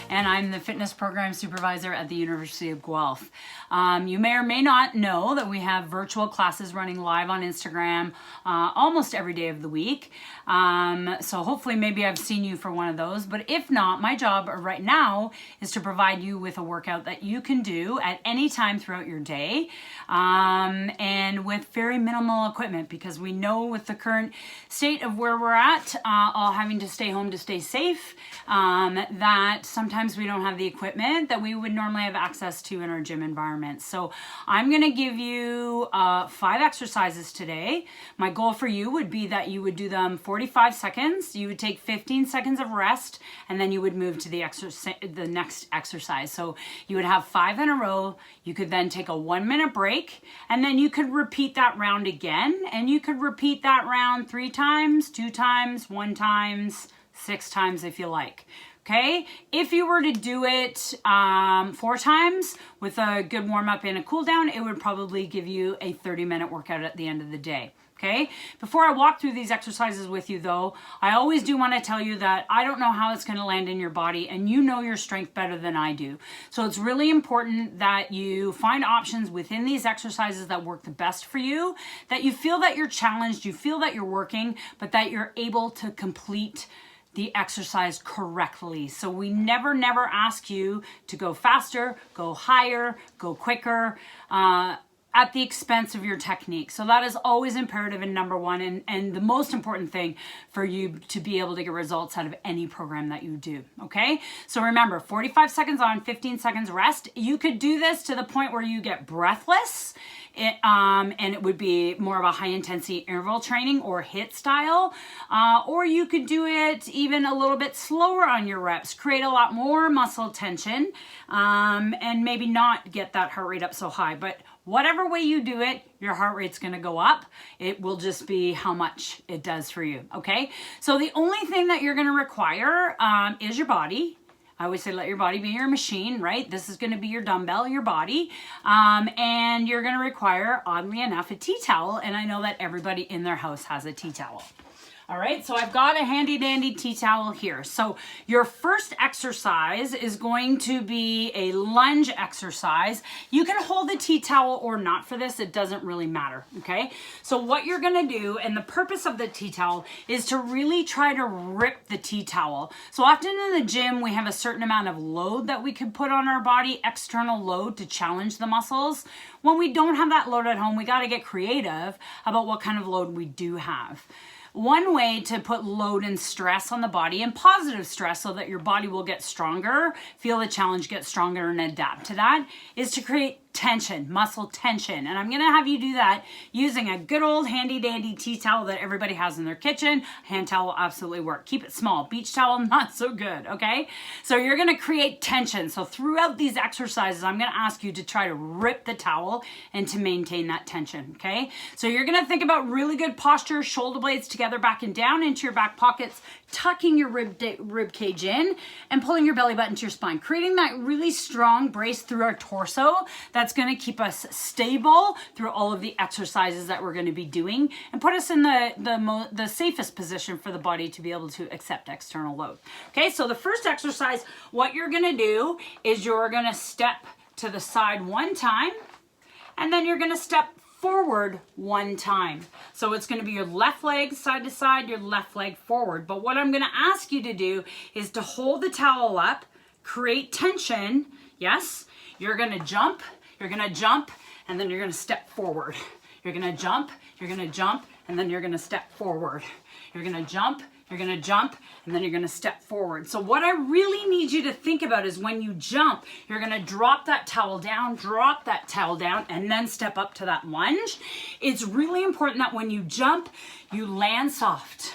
and I'm the Fitness Program Supervisor at the University of Guelph. You may or may not know that we have virtual classes running live on Instagram almost every day of the week. So hopefully maybe I've seen you for one of those, but if not, my job right now is to provide you with a workout that you can do at any time throughout your day, and with very minimal equipment, because we know with the current state of where we're at, all having to stay home to stay safe, that sometimes we don't have the equipment that we would normally have access to in our gym environment. So I'm going to give you 5 exercises today. My goal for you would be that you would do them 45 seconds. You would take 15 seconds of rest, and then you would move to the next exercise. So you would have 5 in a row. You could then take a 1-minute break, and then you could repeat that round again, and you could repeat that round 3 times, 2 times, 1 times, 6 times if you like. Okay, if you were to do it 4 times with a good warm up and a cool down, it would probably give you a 30-minute workout at the end of the day. Okay, before I walk through these exercises with you though, I always do want to tell you that I don't know how it's going to land in your body, and you know your strength better than I do. So it's really important that you find options within these exercises that work the best for you, that you feel that you're challenged, you feel that you're working, but that you're able to complete the exercise correctly. So we never ask you to go faster, go higher, go quicker, at the expense of your technique. So that is always imperative and number one, and the most important thing for you to be able to get results out of any program that you do, okay? So remember, 45 seconds on, 15 seconds rest. You could do this to the point where you get breathless, and it would be more of a high intensity interval training or HIIT style, or you could do it even a little bit slower on your reps, create a lot more muscle tension, and maybe not get that heart rate up so high. But whatever way you do it, your heart rate's gonna go up. It will just be how much it does for you, okay? So the only thing that you're gonna require is your body. I always say let your body be your machine, right? This is gonna be your dumbbell, your body. And you're gonna require, oddly enough, a tea towel. And I know that everybody in their house has a tea towel. All right, so I've got a handy dandy tea towel here. So your first exercise is going to be a lunge exercise. You can hold the tea towel or not for this, it doesn't really matter, okay? So what you're gonna do, and the purpose of the tea towel, is to really try to rip the tea towel. So often in the gym, we have a certain amount of load that we could put on our body, external load to challenge the muscles. When we don't have that load at home, we gotta get creative about what kind of load we do have. One way to put load and stress on the body, and positive stress so that your body will get stronger, feel the challenge, get stronger, and adapt to that, is to create tension, muscle tension. And I'm gonna have you do that using a good old handy dandy tea towel that everybody has in their kitchen. Hand towel will absolutely work. Keep it small. Beach towel, not so good, okay? So you're gonna create tension. So throughout these exercises, I'm gonna ask you to try to rip the towel and to maintain that tension, okay? So you're gonna think about really good posture, shoulder blades together, back and down into your back pockets, tucking your rib cage in, and pulling your belly button to your spine, creating that really strong brace through our torso that's going to keep us stable through all of the exercises that we're going to be doing, and put us in the safest position for the body to be able to accept external load. Okay, so the first exercise, what you're going to do is you're going to step to the side 1 time, and then you're going to step forward 1 time. So it's going to be your left leg side to side, your left leg forward. But what I'm going to ask you to do is to hold the towel up, create tension. Yes, you're going to jump, and then you're going to step forward. You're going to jump, and then you're going to step forward. You're going to jump, and then you're going to step forward. So what I really need you to think about is when you jump, you're going to drop that towel down, and then step up to that lunge. It's really important that when you jump, you land soft.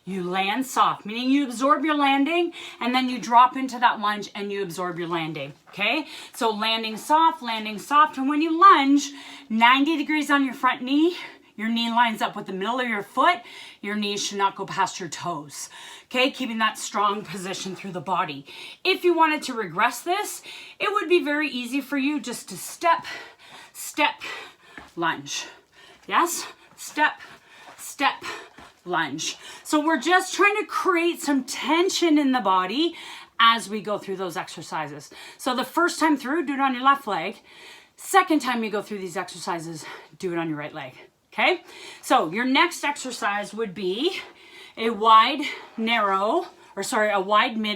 You land soft, meaning you absorb your landing, and then you drop into that lunge and you absorb your landing, okay? So landing soft, and when you lunge, 90 degrees on your front knee, your knee lines up with the middle of your foot, your knees should not go past your toes, okay? Keeping that strong position through the body. If you wanted to regress this, it would be very easy for you just to step, lunge. Yes? Step, lunge. So we're just trying to create some tension in the body as we go through those exercises. So the first time through, do it on your left leg. Second time you go through these exercises, do it on your right leg, okay? So your next exercise would be a wide, mid,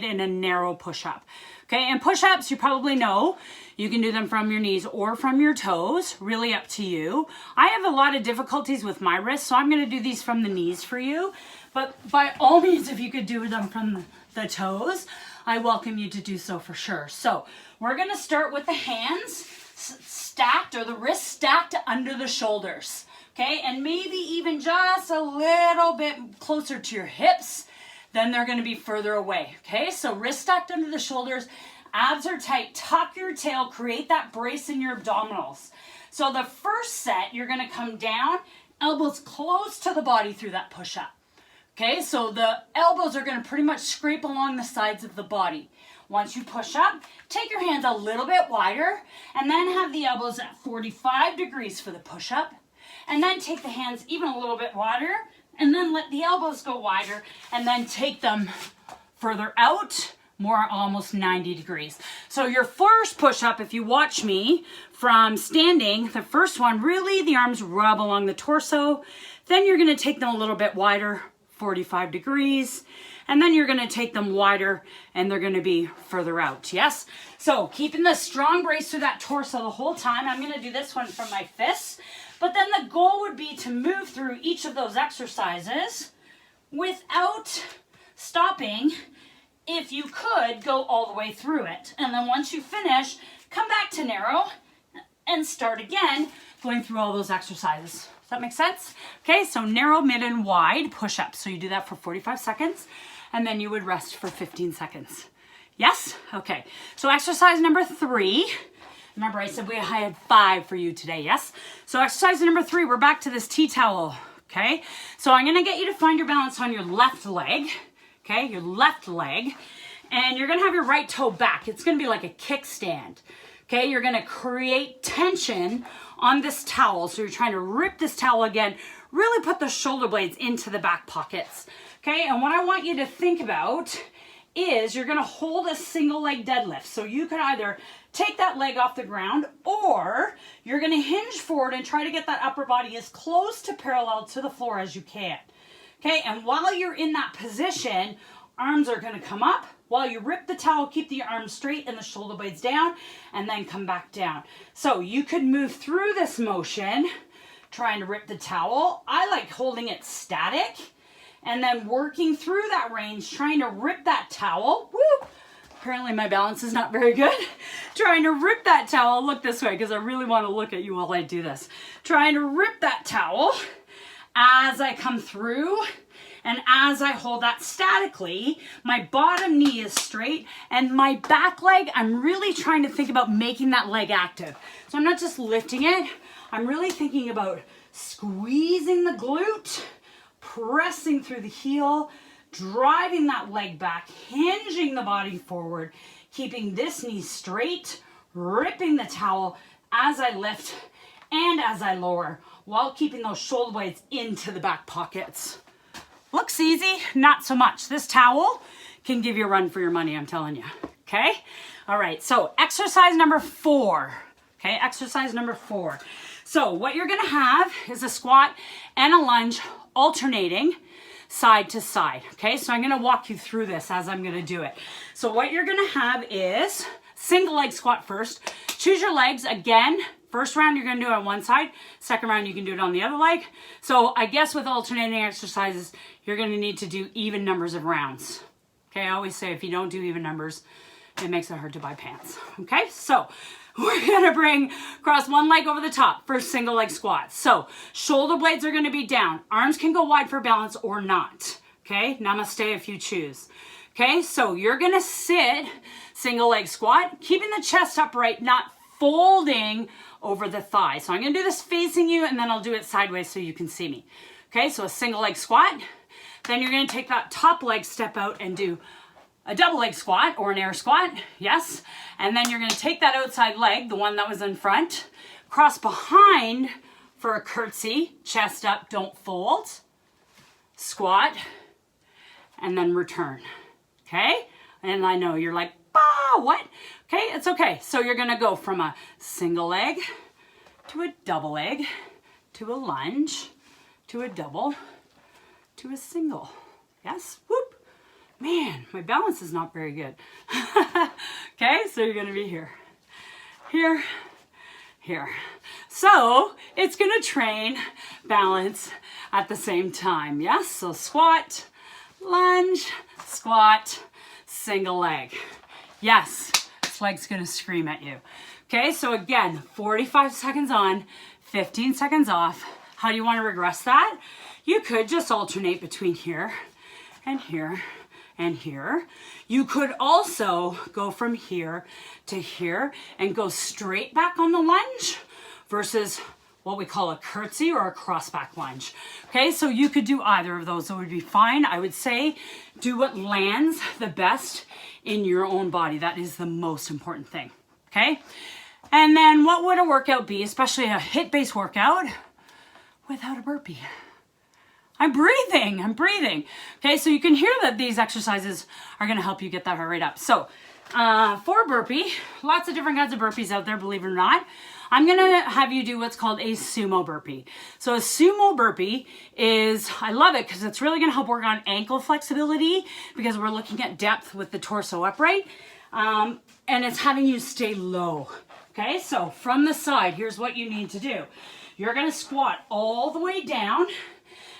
and a narrow push-up. Okay, and push-ups, you probably know, you can do them from your knees or from your toes, really up to you. I have a lot of difficulties with my wrists, so I'm gonna do these from the knees for you. But by all means, if you could do them from the toes, I welcome you to do so for sure. So we're gonna start with the hands stacked, or the wrists stacked under the shoulders. Okay, and maybe even just a little bit closer to your hips, then they're gonna be further away. Okay, so wrists stacked under the shoulders, abs are tight, tuck your tail, create that brace in your abdominals. So the first set, you're gonna come down, elbows close to the body through that push-up. Okay, so the elbows are gonna pretty much scrape along the sides of the body. Once you push up, take your hands a little bit wider, and then have the elbows at 45 degrees for the push-up. And then take the hands even a little bit wider, and then let the elbows go wider, and then take them further out, more almost 90 degrees. So your first push-up, if you watch me from standing, the first one, really the arms rub along the torso. Then you're gonna take them a little bit wider, 45 degrees, and then you're gonna take them wider, and they're gonna be further out, yes? So keeping the strong brace through that torso the whole time. I'm gonna do this one from my fists. But then the goal would be to move through each of those exercises without stopping. If you could, go all the way through it. And then once you finish, come back to narrow and start again, going through all those exercises. Does that make sense? Okay, so narrow, mid, and wide push-ups. So you do that for 45 seconds, and then you would rest for 15 seconds. Yes? Okay, so exercise number 3. Remember, I said I had 5 for you today, yes? So exercise number 3, we're back to this tea towel, okay? So I'm gonna get you to find your balance on your left leg, okay? Your left leg. And you're gonna have your right toe back. It's gonna be like a kickstand, okay? You're gonna create tension on this towel. So you're trying to rip this towel again, really put the shoulder blades into the back pockets, okay? And what I want you to think about is you're gonna hold a single leg deadlift. So you can either take that leg off the ground, or you're gonna hinge forward and try to get that upper body as close to parallel to the floor as you can. Okay, and while you're in that position, arms are gonna come up. While you rip the towel, keep the arms straight and the shoulder blades down, and then come back down. So you could move through this motion, trying to rip the towel. I like holding it static, and then working through that range, trying to rip that towel. Woo! Apparently my balance is not very good. Trying to rip that towel, look this way, because I really want to look at you while I do this. Trying to rip that towel as I come through, and as I hold that statically, my bottom knee is straight, and my back leg, I'm really trying to think about making that leg active. So I'm not just lifting it, I'm really thinking about squeezing the glute, pressing through the heel, driving that leg back, hinging the body forward, keeping this knee straight, ripping the towel as I lift and as I lower, while keeping those shoulder blades into the back pockets. Looks easy, not so much. This towel can give you a run for your money, I'm telling you, okay? All right, so exercise number 4, okay? Exercise number 4. So what you're gonna have is a squat and a lunge alternating side to side, okay? So I'm gonna walk you through this as I'm gonna do it. So what you're gonna have is single leg squat first. Choose your legs again. First round you're gonna do it on one side. Second round you can do it on the other leg. So I guess with alternating exercises, you're gonna need to do even numbers of rounds. Okay, I always say if you don't do even numbers, it makes it hard to buy pants. Okay, so we're gonna bring cross one leg over the top for single leg squats. So shoulder blades are gonna be down. Arms can go wide for balance or not. Okay, namaste if you choose. Okay, so you're gonna sit single leg squat, keeping the chest upright, not folding over the thigh. So I'm gonna do this facing you, and then I'll do it sideways so you can see me. Okay, so a single leg squat. Then you're gonna take that top leg, step out and do a double leg squat or an air squat, yes. And then you're gonna take that outside leg, the one that was in front, cross behind for a curtsy, chest up, don't fold, squat, and then return, okay? And I know you're like, ah, what? Okay, it's okay. So you're gonna go from a single leg to a double leg to a lunge to a double to a single. Yes, whoop. Man, my balance is not very good. Okay, so you're gonna be here, here, here. So it's gonna train balance at the same time, yes? So squat, lunge, squat, single leg. Yes, this leg's gonna scream at you. Okay, so again, 45 seconds on, 15 seconds off. How do you wanna regress that? You could just alternate between here and here and here. You could also go from here to here and go straight back on the lunge versus what we call a curtsy or a cross back lunge. Okay, so you could do either of those. It would be fine. I would say do what lands the best in your own body. That is the most important thing, okay? And then what would a workout be, especially a HIIT-based workout, without a burpee? I'm breathing. Okay, so you can hear that these exercises are gonna help you get that heart rate up. So for a burpee, lots of different kinds of burpees out there, believe it or not. I'm gonna have you do what's called a sumo burpee. So a sumo burpee is, I love it because it's really gonna help work on ankle flexibility because we're looking at depth with the torso upright. And it's having you stay low. Okay, so from the side, here's what you need to do. You're gonna squat all the way down.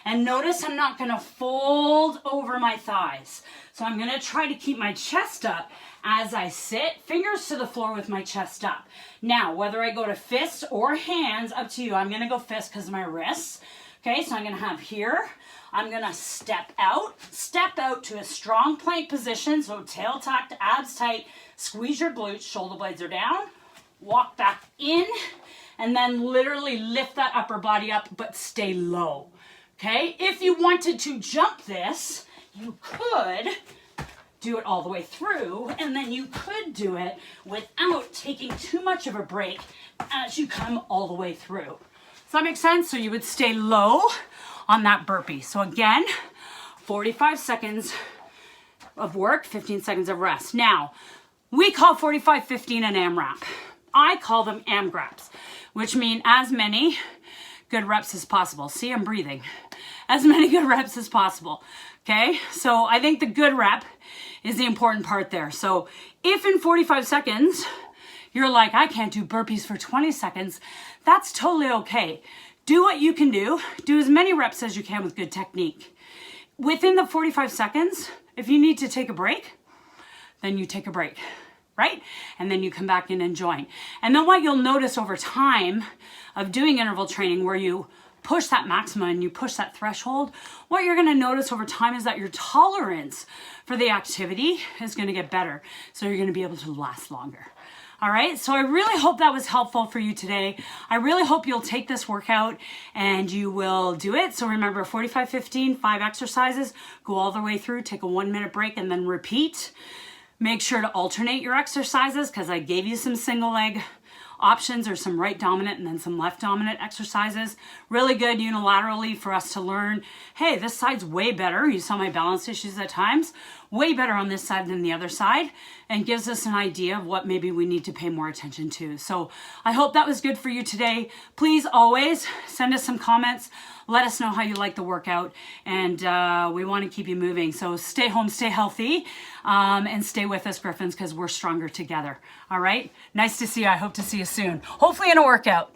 And notice I'm not gonna fold over my thighs. So I'm gonna try to keep my chest up as I sit, fingers to the floor with my chest up. Now, whether I go to fists or hands, up to you. I'm gonna go fist because of my wrists. Okay, so I'm gonna have here. I'm gonna step out to a strong plank position. So tail tucked, abs tight, squeeze your glutes, shoulder blades are down. Walk back in, and then literally lift that upper body up, but stay low. Okay, if you wanted to jump this, you could do it all the way through, and then you could do it without taking too much of a break as you come all the way through. Does that make sense? So you would stay low on that burpee. So again, 45 seconds of work, 15 seconds of rest. Now, we call 45, 15 an AMRAP. I call them AMGRAPs, which mean as many good reps as possible. See, I'm breathing. As many good reps as possible. Okay, so I think the good rep is the important part there. So if in 45 seconds you're like, I can't do burpees for 20 seconds, that's totally okay. Do what you can do. Do as many reps as you can with good technique. Within the 45 seconds, if you need to take a break, then you take a break, right? And then you come back in and join. And then what you'll notice over time of doing interval training where you push that maximum and you push that threshold, what you're gonna notice over time is that your tolerance for the activity is gonna get better. So you're gonna be able to last longer. All right, so I really hope that was helpful for you today. I really hope you'll take this workout and you will do it. So remember 45, 15, 5 exercises, go all the way through, take a 1-minute break and then repeat. Make sure to alternate your exercises because I gave you some single leg options or some right dominant and then some left dominant exercises. Really good unilaterally for us to learn, hey, this side's way better. You saw my balance issues at times. Way better on this side than the other side, and gives us an idea of what maybe we need to pay more attention to. So I hope that was good for you today. Please always send us some comments. Let us know how you like the workout, and we want to keep you moving. So stay home, stay healthy, and stay with us, Griffins, because we're stronger together. All right? Nice to see you. I hope to see you soon. Hopefully in a workout.